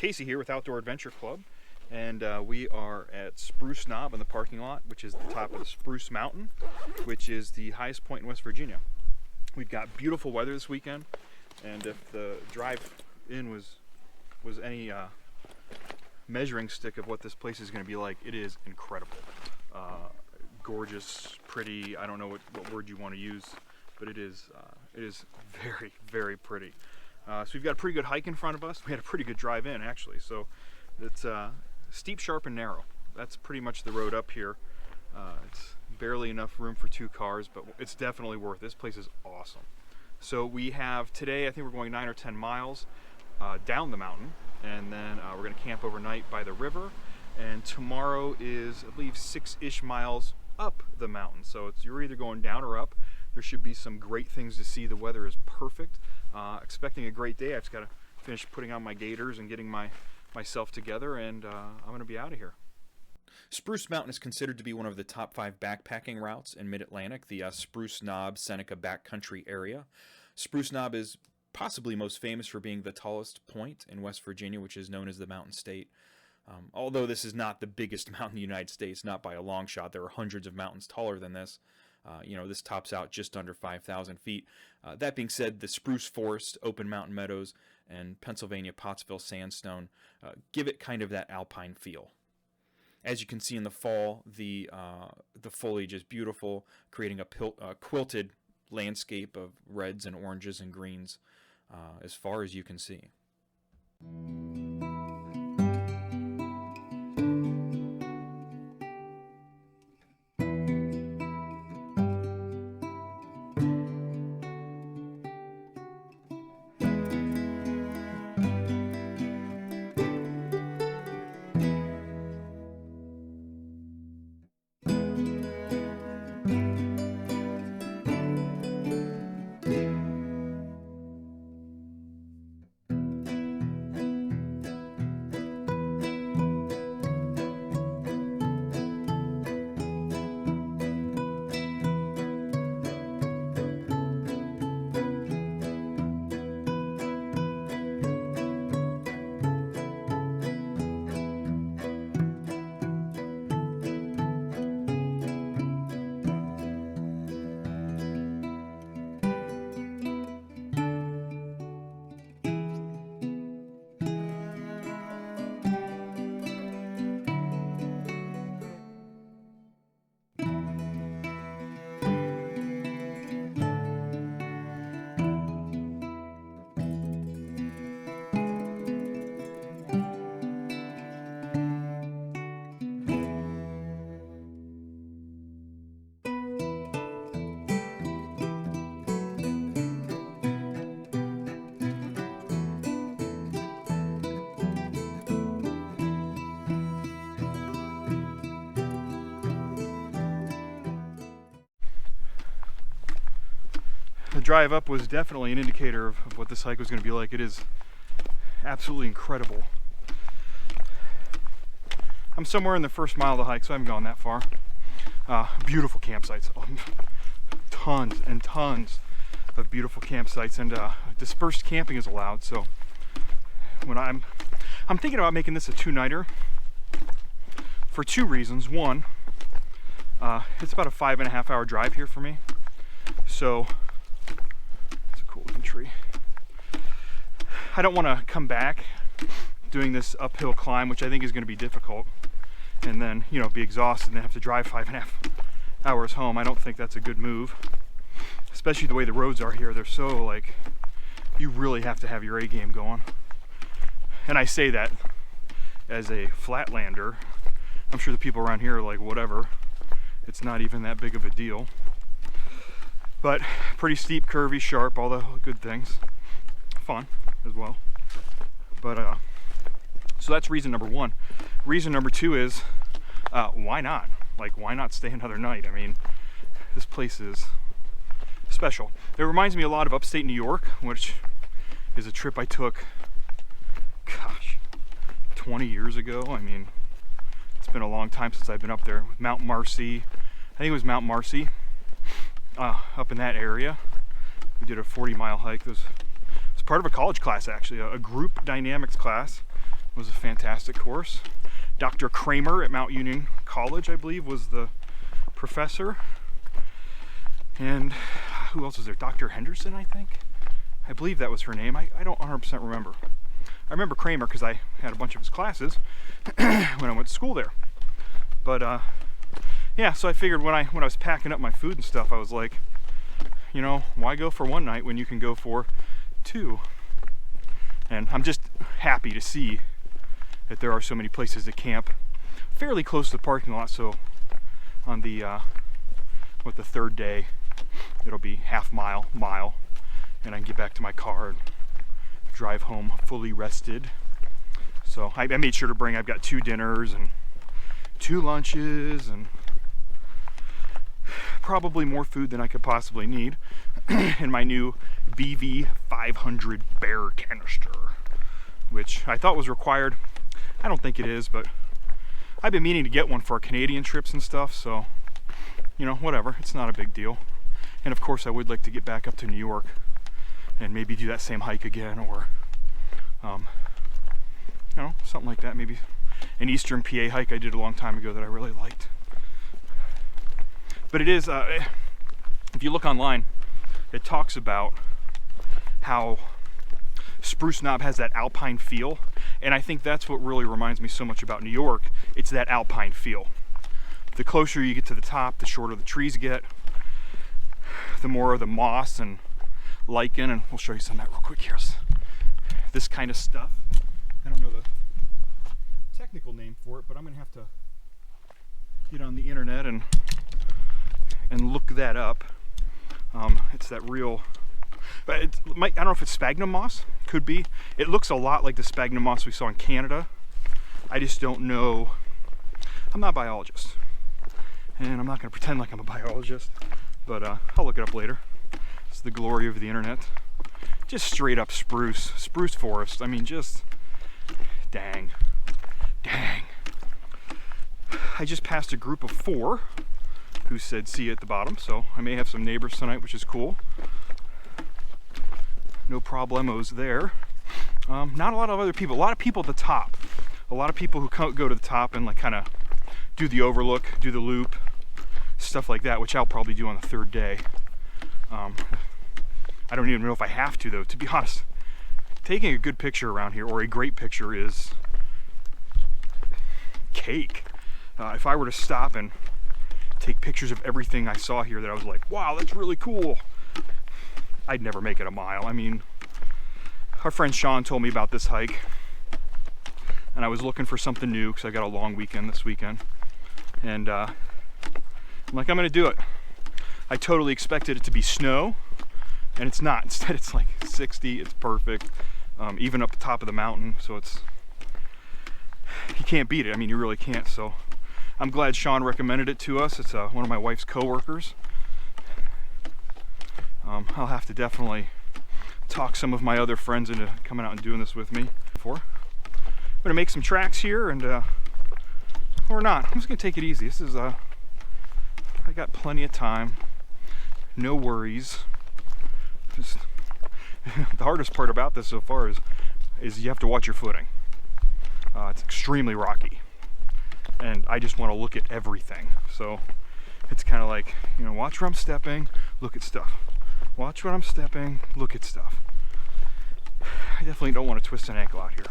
Casey here with Outdoor Adventure Club, and we are at Spruce Knob in the parking lot, which is the top of the Spruce Mountain, which is the highest point in West Virginia. We've got beautiful weather this weekend, and if the drive in was any measuring stick of what this place is going to be like, it is incredible. Gorgeous, pretty, I don't know what word you want to use, but it is very, very pretty. So we've got a pretty good hike in front of us. We had a pretty good drive in, actually. So it's steep, sharp, and narrow. That's pretty much the road up here. It's barely enough room for 2 cars, but it's definitely worth it. This place is awesome. So we have today, I think we're going 9 or 10 miles down the mountain, and then we're going to camp overnight by the river. And tomorrow is, I believe, 6-ish miles up the mountain. So you're either going down or up. There should be some great things to see. The weather is perfect. Expecting a great day. I've just got to finish putting on my gaiters and getting myself together, and I'm going to be out of here. Spruce Mountain is considered to be one of the top 5 backpacking routes in Mid-Atlantic, the Spruce Knob, Seneca backcountry area. Spruce Knob is possibly most famous for being the tallest point in West Virginia, which is known as the Mountain State. Although this is not the biggest mountain in the United States, not by a long shot. There are hundreds of mountains taller than this. This tops out just under 5,000 feet. That being said, the spruce forest, open mountain meadows, and Pennsylvania Pottsville sandstone give it kind of that alpine feel. As you can see in the fall, the foliage is beautiful, creating a quilted landscape of reds and oranges and greens as far as you can see. The drive up was definitely an indicator of what this hike was going to be like. It is absolutely incredible. I'm somewhere in the first mile of the hike, so I haven't gone that far. Beautiful campsites. Tons and tons of beautiful campsites, and dispersed camping is allowed. So when I'm thinking about making this a 2-nighter for 2 reasons. One, it's about a 5.5 hour drive here for me. So cool looking tree. I don't want to come back doing this uphill climb, which I think is going to be difficult, and then be exhausted and then have to drive 5.5 hours home. I don't think that's a good move, especially the way the roads are here. They're so you really have to have your A game going. And I say that as a flatlander. I'm sure the people around here are like, whatever, it's not even that big of a deal. But pretty steep, curvy, sharp, all the good things. Fun as well. But so that's reason number 1. Reason number 2 is why not? Why not stay another night? I mean, this place is special. It reminds me a lot of upstate New York, which is a trip I took, 20 years ago. I mean, it's been a long time since I've been up there. Mount Marcy, I think it was Mount Marcy. Up in that area. We did a 40-mile hike. It was part of a college class, actually, a group dynamics class. was a fantastic course. Dr. Kramer at Mount Union College, I believe, was the professor. And who else was there? Dr. Henderson, I think? I believe that was her name. I don't 100% remember. I remember Kramer because I had a bunch of his classes when I went to school there. But yeah, so I figured when I was packing up my food and stuff, I was like, you know, why go for one night when you can go for two? And I'm just happy to see that there are so many places to camp fairly close to the parking lot. So on the the third day, it'll be half mile, and I can get back to my car and drive home fully rested. So I made sure to bring, I've got 2 dinners and 2 lunches and probably more food than I could possibly need in my new BV 500 bear canister, which I thought was required. I don't think it is, but I've been meaning to get one for our Canadian trips and stuff, so you know, whatever, it's not a big deal. And of course I would like to get back up to New York and maybe do that same hike again, or you know, something like that. Maybe an Eastern PA hike I did a long time ago that I really liked. But it is, if you look online, it talks about how Spruce Knob has that alpine feel, and I think that's what really reminds me so much about New York. It's that alpine feel. The closer you get to the top, the shorter the trees get, the more of the moss and lichen, and we'll show you some of that real quick. Here's this kind of stuff. I don't know the technical name for it, but I'm gonna have to get on the internet and look that up. It's that real, but I don't know if it's sphagnum moss. Could be. It looks a lot like the sphagnum moss we saw in Canada. I just don't know. I'm not a biologist, and I'm not going to pretend like I'm a biologist, but I'll look it up later. It's the glory of the internet. Just straight up spruce forest. I mean, just dang. I just passed a group of 4 who said see you at the bottom, so I may have some neighbors tonight, which is cool. No problemos there. Not a lot of other people. A lot of people at the top. A lot of people who go to the top and like kind of do the overlook, do the loop, stuff like that, which I'll probably do on the 3rd day. I don't even know if I have to, though, to be honest. Taking a good picture around here, or a great picture, is cake. If I were to stop and take pictures of everything I saw here that I was like, wow, that's really cool, I'd never make it a mile. I mean, our friend Sean told me about this hike, and I was looking for something new because I got a long weekend this weekend, and I'm like, I'm gonna do it. I totally expected it to be snow, and it's not. Instead, it's like 60. It's perfect, even up the top of the mountain. So it's, you can't beat it. I mean, you really can't. So I'm glad Sean recommended it to us. It's one of my wife's coworkers. I'll have to definitely talk some of my other friends into coming out and doing this with me. I'm gonna make some tracks here, and or not. I'm just gonna take it easy. This is I got plenty of time. No worries. Just the hardest part about this so far is you have to watch your footing. It's extremely rocky, and I just want to look at everything. So it's kind of like, you know, watch where I'm stepping, look at stuff. Watch where I'm stepping, look at stuff. I definitely don't want to twist an ankle out here.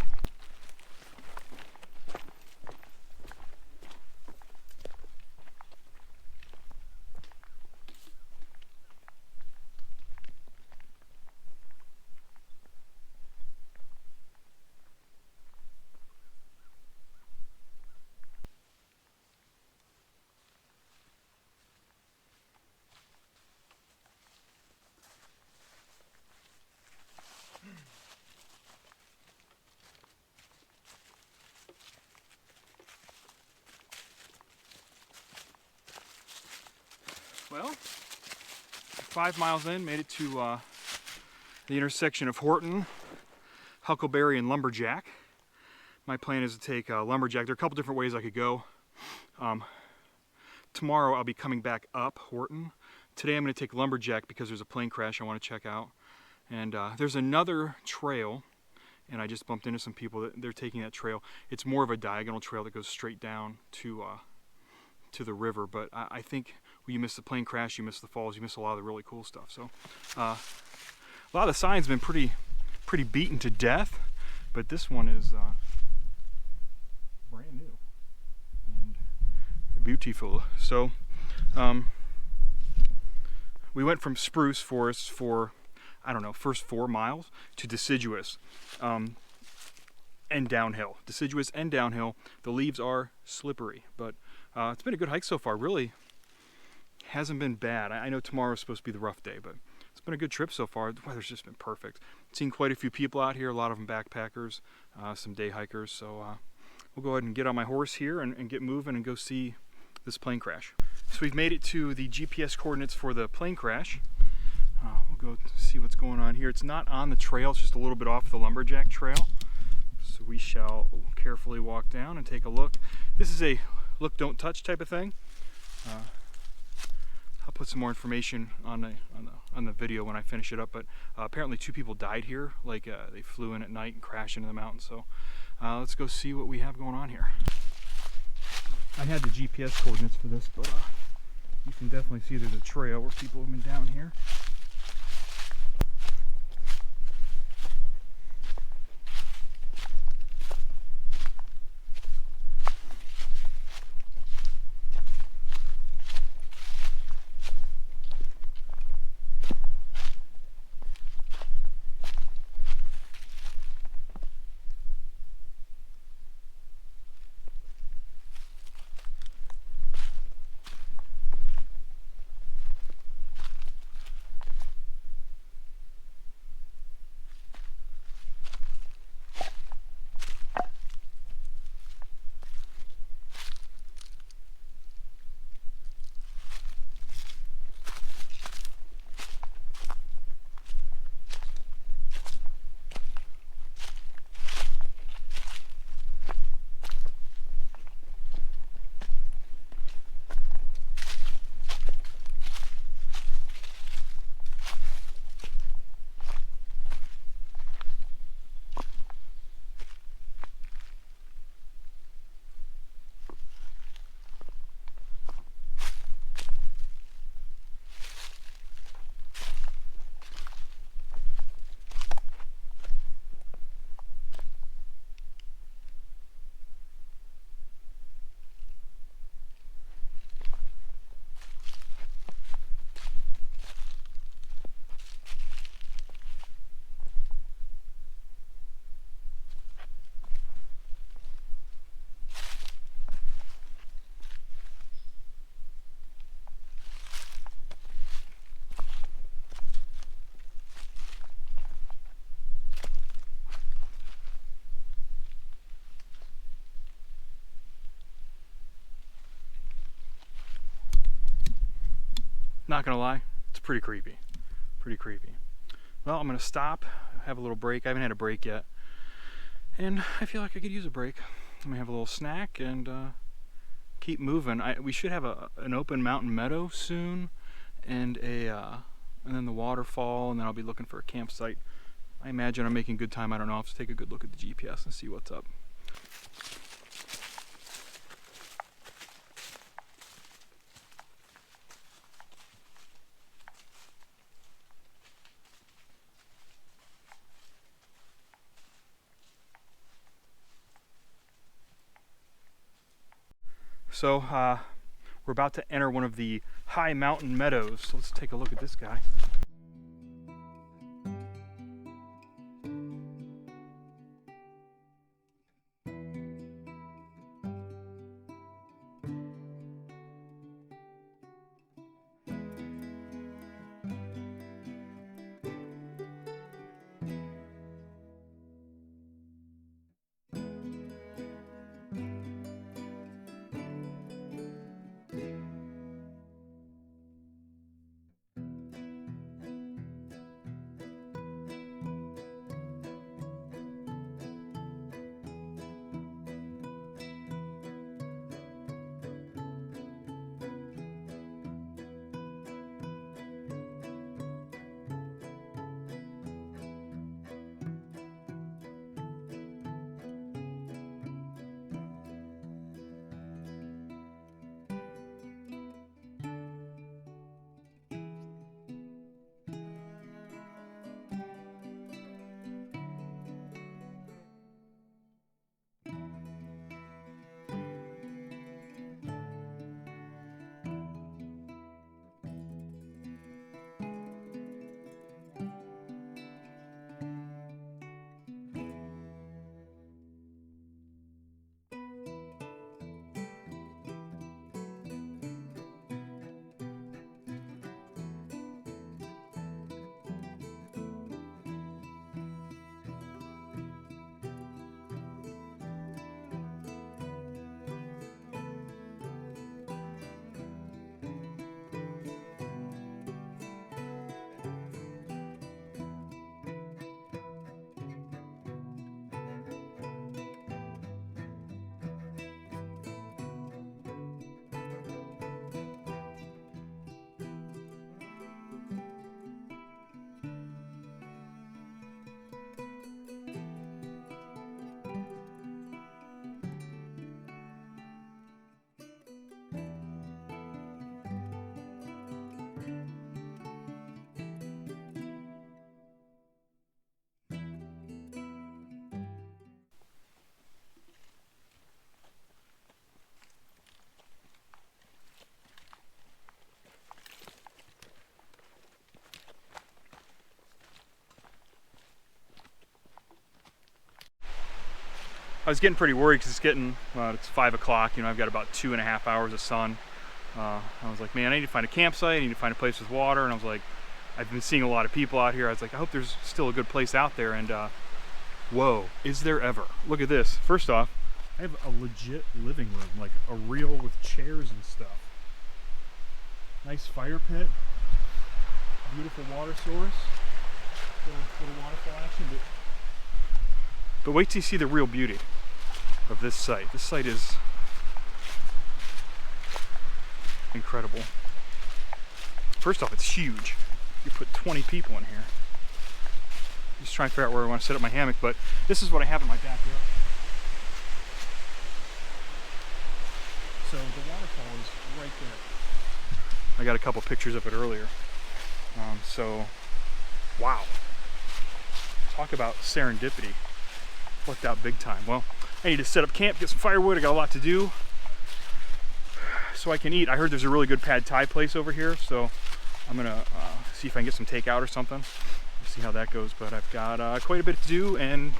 Well, 5 miles in, made it to the intersection of Horton, Huckleberry, and Lumberjack. My plan is to take Lumberjack. There are a couple different ways I could go. Tomorrow I'll be coming back up Horton. Today I'm going to take Lumberjack because there's a plane crash I want to check out. And there's another trail and I just bumped into some people that they're taking that trail. It's more of a diagonal trail that goes straight down to the river, but I think when you miss the plane crash, you miss the falls, you miss a lot of the really cool stuff. So a lot of the sign's been pretty beaten to death, but this one is brand new and beautiful. So we went from spruce forest for, I don't know, first 4 miles to deciduous and downhill. Deciduous and downhill. The leaves are slippery, but it's been a good hike so far. Really hasn't been bad. I know tomorrow's supposed to be the rough day, but it's been a good trip so far. The weather's just been perfect. Seen quite a few people out here, a lot of them backpackers, some day hikers. So we'll go ahead and get on my horse here and get moving and go see this plane crash. So we've made it to the GPS coordinates for the plane crash. We'll go see what's going on here. It's not on the trail, it's just a little bit off the Lumberjack Trail. So we shall carefully walk down and take a look. This is a look, don't touch type of thing. I'll put some more information on the video when I finish it up, but apparently 2 people died here, like they flew in at night and crashed into the mountain. So let's go see what we have going on here. I had the GPS coordinates for this, but you can definitely see there's a trail where people have been down here. Not gonna lie, it's pretty creepy. Pretty creepy. Well, I'm gonna stop, have a little break. I haven't had a break yet, and I feel like I could use a break. I'm gonna have a little snack and keep moving. We should have an open mountain meadow soon, and then the waterfall, and then I'll be looking for a campsite. I imagine I'm making good time. I don't know. I'll have to take a good look at the GPS and see what's up. So we're about to enter one of the high mountain meadows. So let's take a look at this guy. I was getting pretty worried because it's 5 o'clock. You know, I've got about 2.5 hours of sun. I was like, man, I need to find a campsite. I need to find a place with water. And I was like, I've been seeing a lot of people out here. I was like, I hope there's still a good place out there. And whoa, is there ever? Look at this. First off, I have a legit living room, like a real with chairs and stuff. Nice fire pit. Beautiful water source. Little waterfall action. But wait till you see the real beauty of this site. This site is incredible. First off, it's huge. You put 20 people in here. Just trying to figure out where I want to set up my hammock, but this is what I have in my backyard. So the waterfall is right there. I got a couple pictures of it earlier. So, wow. Talk about serendipity. Worked out big time. Well, I need to set up camp, get some firewood. I got a lot to do so I can eat. I heard there's a really good pad thai place over here, so I'm gonna see if I can get some takeout or something. See how that goes, but I've got quite a bit to do and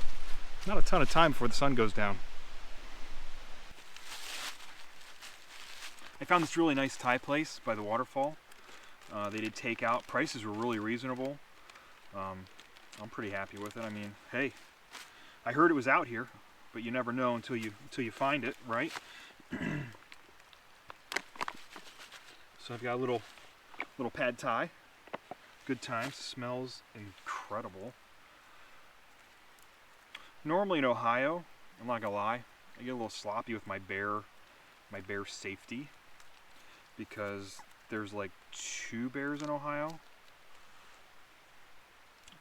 not a ton of time before the sun goes down. I found this really nice Thai place by the waterfall. They did takeout. Prices were really reasonable. I'm pretty happy with it. I mean, hey, I heard it was out here, but you never know until you find it, right? So I've got a little pad thai. Good times. Smells incredible. Normally in Ohio, I'm not gonna lie, I get a little sloppy with my bear safety because there's like 2 bears in Ohio.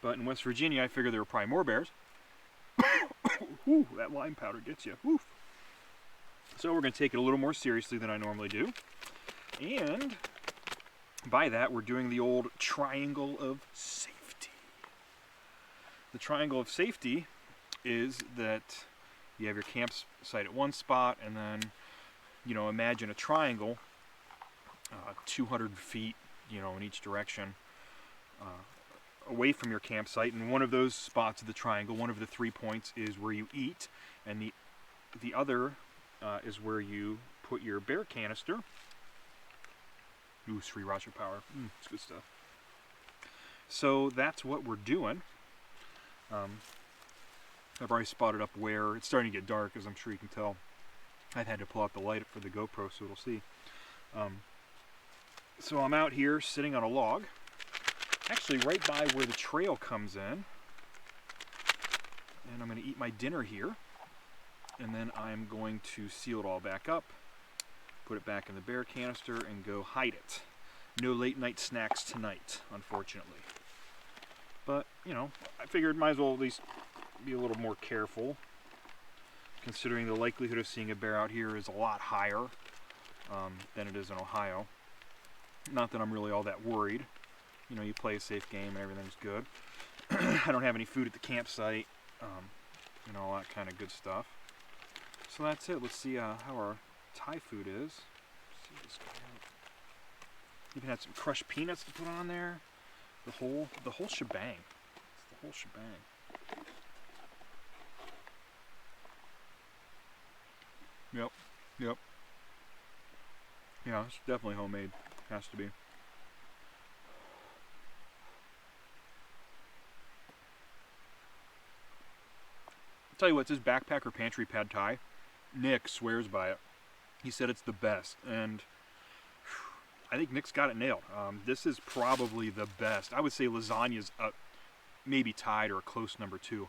But in West Virginia, I figured there were probably more bears. Ooh, that lime powder gets you. Oof. So we're going to take it a little more seriously than I normally do. And by that, we're doing the old triangle of safety. The triangle of safety is that you have your campsite at one spot, and then, you know, imagine a triangle, 200 feet, you know, in each direction, away from your campsite, and one of those spots of the triangle, one of the 3 points, is where you eat, and the other is where you put your bear canister. Ooh, Sriracha power. It's good stuff. So that's what we're doing. I've already spotted up where it's starting to get dark, as I'm sure you can tell. I've had to pull out the light for the GoPro so it'll see. So I'm out here sitting on a log, actually right by where the trail comes in, and I'm going to eat my dinner here, and then I'm going to seal it all back up, put it back in the bear canister, and go hide it. No late night snacks tonight, unfortunately. But, you know, I figured might as well at least be a little more careful, considering the likelihood of seeing a bear out here is a lot higher than it is in Ohio. Not that I'm really all that worried. You know, you play a safe game and everything's good. I don't have any food at the campsite, and all that kind of good stuff. So that's it. Let's see how our Thai food is. Let's see this guy out. Even had some crushed peanuts to put on there. The whole shebang. It's the whole shebang. Yep. Yeah, it's definitely homemade. Has to be. I'll tell you what, this backpacker pantry pad thai, Nick swears by it. He said it's the best, and I think Nick's got it nailed. This is probably the best. I would say lasagna's maybe tied or a close number 2.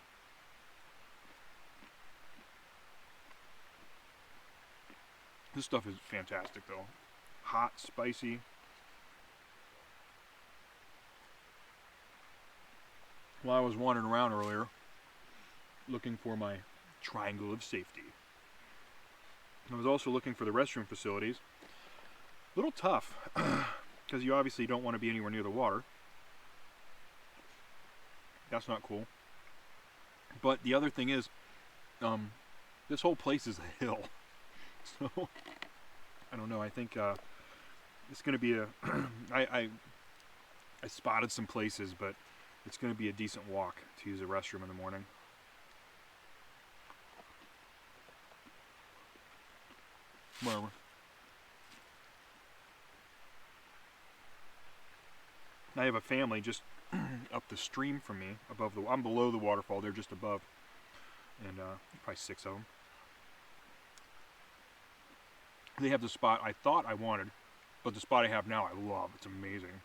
This stuff is fantastic though. Hot, spicy. While I was wandering around earlier, looking for my triangle of safety, I was also looking for the restroom facilities. A little tough, because you obviously don't want to be anywhere near the water. That's not cool. But the other thing is, this whole place is a hill. So, I don't know, I think it's going to be a... I spotted some places, but it's going to be a decent walk to use the restroom in the morning. Whatever. I have a family just up the stream from me, I'm below the waterfall, they're just above. And probably 6 of them. They have the spot I thought I wanted, but the spot I have now I love. It's amazing.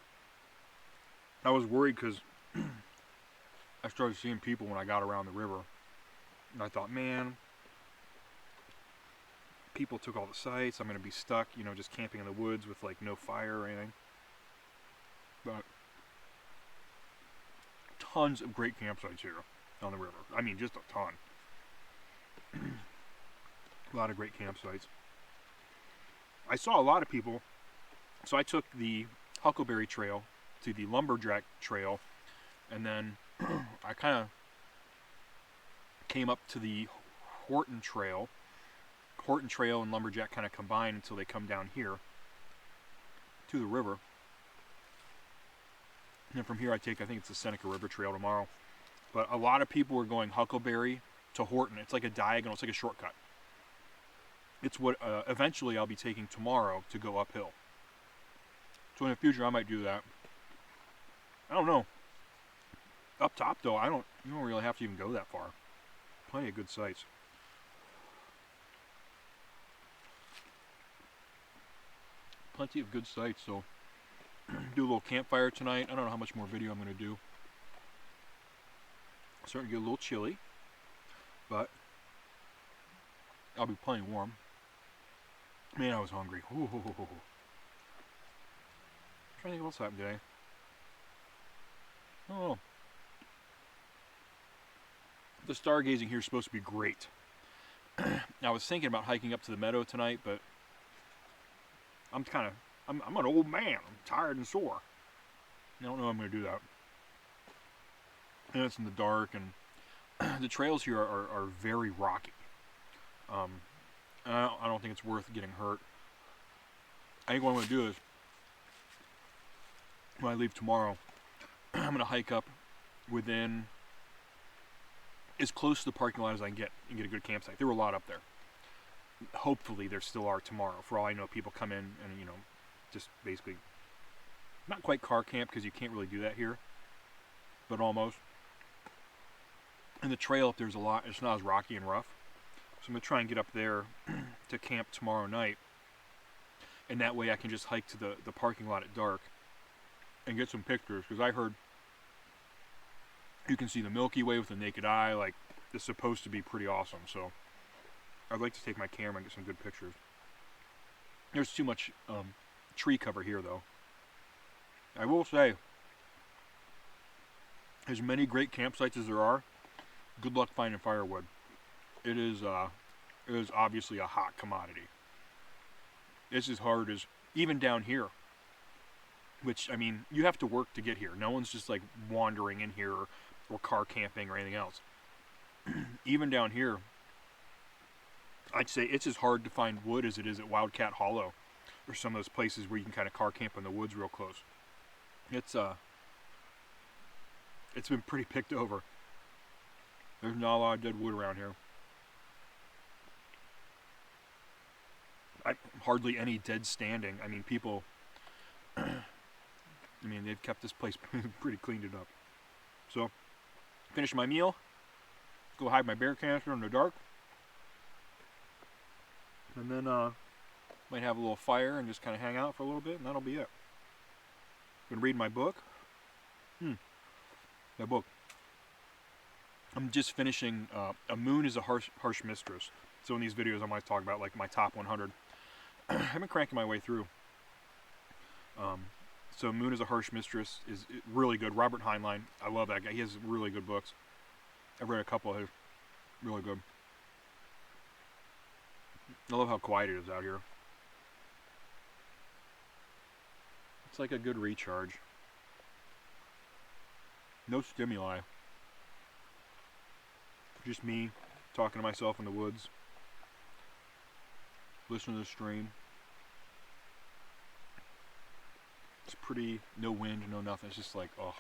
I was worried because I started seeing people when I got around the river. And I thought, man, people took all the sites. I'm going to be stuck, you know, just camping in the woods with like no fire or anything. But tons of great campsites here on the river. I mean, just a ton. A lot of great campsites. I saw a lot of people. So I took the Huckleberry Trail to the Lumberjack Trail, and then I kind of came up to the Horton Trail. Horton Trail and Lumberjack kind of combine until they come down here to the river. And then from here I think it's the Seneca River Trail tomorrow. But a lot of people were going Huckleberry to Horton. It's like a diagonal, it's like a shortcut. It's what eventually I'll be taking tomorrow to go uphill. So in the future I might do that. I don't know. Up top though, you don't really have to even go that far. Plenty of good sites. Plenty of good sites, so do a little campfire tonight. I don't know how much more video I'm going to do. It's starting to get a little chilly, but I'll be plenty warm. Man, I was hungry. Ooh. I'm trying to think what's happened today. Oh, the stargazing here is supposed to be great. I was thinking about hiking up to the meadow tonight, but I'm an old man. I'm tired and sore. I don't know if I'm going to do that. And it's in the dark, and the trails here are very rocky. And I don't think it's worth getting hurt. I think what I'm going to do is, when I leave tomorrow, I'm going to hike up within as close to the parking lot as I can get and get a good campsite. There were a lot up there. Hopefully there still are tomorrow. For all I know, people come in and, you know, just basically, not quite car camp because you can't really do that here, but almost. And the trail up there's a lot, it's not as rocky and rough. So I'm going to try and get up there to camp tomorrow night. And that way I can just hike to the parking lot at dark and get some pictures, because I heard you can see the Milky Way with the naked eye. Like, it's supposed to be pretty awesome. So I'd like to take my camera and get some good pictures. There's too much tree cover here, though. I will say, as many great campsites as there are, good luck finding firewood. It is obviously a hot commodity. It's as hard as, even down here, which, I mean, you have to work to get here. No one's just like wandering in here or car camping or anything else. Even down here, I'd say it's as hard to find wood as it is at Wildcat Hollow or some of those places where you can kind of car camp in the woods real close. It's been pretty picked over. There's not a lot of dead wood around here. Hardly any dead standing. I mean, people, they've kept this place pretty cleaned it up. So, finish my meal, go hide my bear canister in the dark, and then might have a little fire and just kind of hang out for a little bit, and that'll be it. Gonna read my book. My book. I'm just finishing A Moon is a Harsh Mistress. So in these videos I might talk about like my top 100. I've been cranking my way through. So Moon is a Harsh Mistress is really good. Robert Heinlein, I love that guy. He has really good books. I've read a couple of his. Really good. I love how quiet it is out here. It's like a good recharge. No stimuli. Just me talking to myself in the woods. Listening to the stream. It's pretty, no wind, no nothing. It's just like, oh.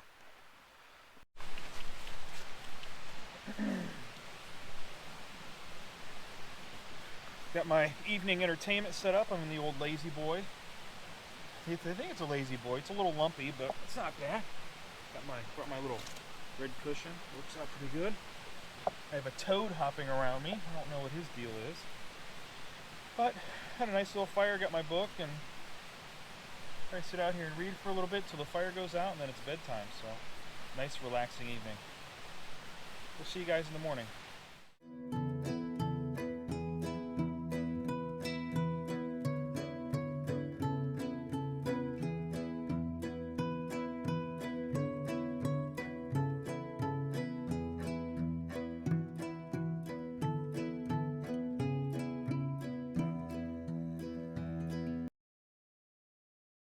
Got my evening entertainment set up. I'm in the old Lazy Boy. I think it's a Lazy Boy. It's a little lumpy, but it's not bad. Brought my little red cushion. Works out pretty good. I have a toad hopping around me. I don't know what his deal is. But had a nice little fire, got my book, and try to sit out here and read for a little bit till the fire goes out, and then it's bedtime. So nice relaxing evening. We'll see you guys in the morning.